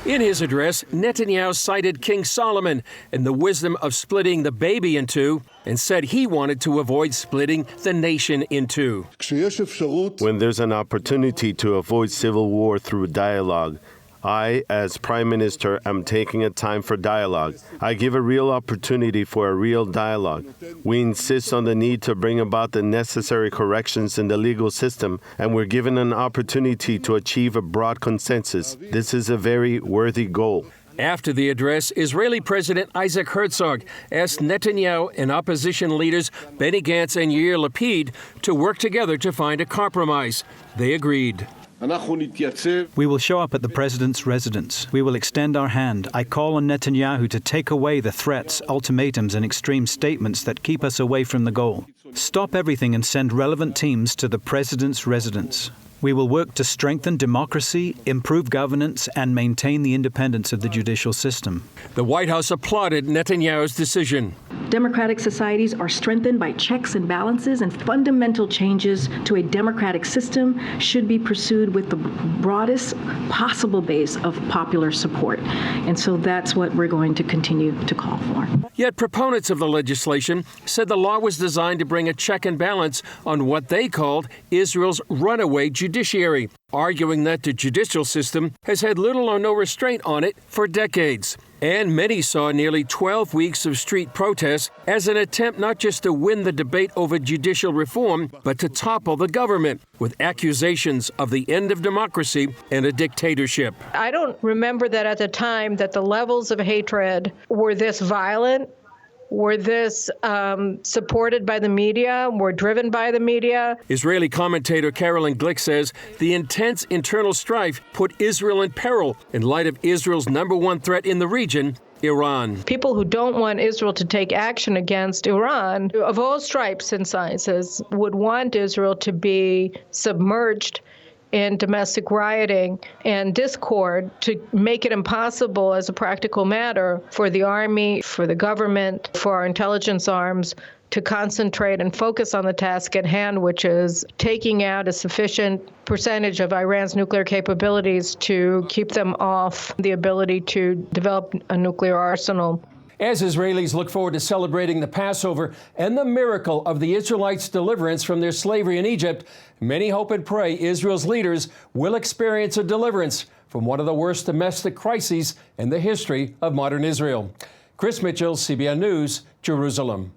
In his address, Netanyahu cited King Solomon and the wisdom of splitting the baby in two and said he wanted to avoid splitting the nation in two. When there's an opportunity to avoid civil war through dialogue, I, as Prime Minister, am taking a time for dialogue. I give a real opportunity for a real dialogue. We insist on the need to bring about the necessary corrections in the legal system, and we're given an opportunity to achieve a broad consensus. This is a very worthy goal. After the address, Israeli President Isaac Herzog asked Netanyahu and opposition leaders Benny Gantz and Yair Lapid to work together to find a compromise. They agreed. We will show up at the president's residence. We will extend our hand. I call on Netanyahu to take away the threats, ultimatums, and extreme statements that keep us away from the goal. Stop everything and send relevant teams to the president's residence. We will work to strengthen democracy, improve governance, and maintain the independence of the judicial system. The White House applauded Netanyahu's decision. Democratic societies are strengthened by checks and balances, and fundamental changes to a democratic system should be pursued with the broadest possible base of popular support. And so that's what we're going to continue to call for. Yet proponents of the legislation said the law was designed to bring a check and balance on what they called Israel's runaway judiciary, arguing that the judicial system has had little or no restraint on it for decades. And many saw nearly 12 weeks of street protests as an attempt not just to win the debate over judicial reform, but to topple the government with accusations of the end of democracy and a dictatorship. I don't remember that at the time that the levels of hatred were this violent, were this supported by the media, were driven by the media. Israeli commentator Carolyn Glick says the intense internal strife put Israel in peril in light of Israel's number one threat in the region, Iran. People who don't want Israel to take action against Iran, of all stripes and sizes, would want Israel to be submerged in domestic rioting and discord to make it impossible as a practical matter for the army, for the government, for our intelligence arms to concentrate and focus on the task at hand, which is taking out a sufficient percentage of Iran's nuclear capabilities to keep them off the ability to develop a nuclear arsenal. As Israelis look forward to celebrating the Passover and the miracle of the Israelites' deliverance from their slavery in Egypt, many hope and pray Israel's leaders will experience a deliverance from one of the worst domestic crises in the history of modern Israel. Chris Mitchell, CBN News, Jerusalem.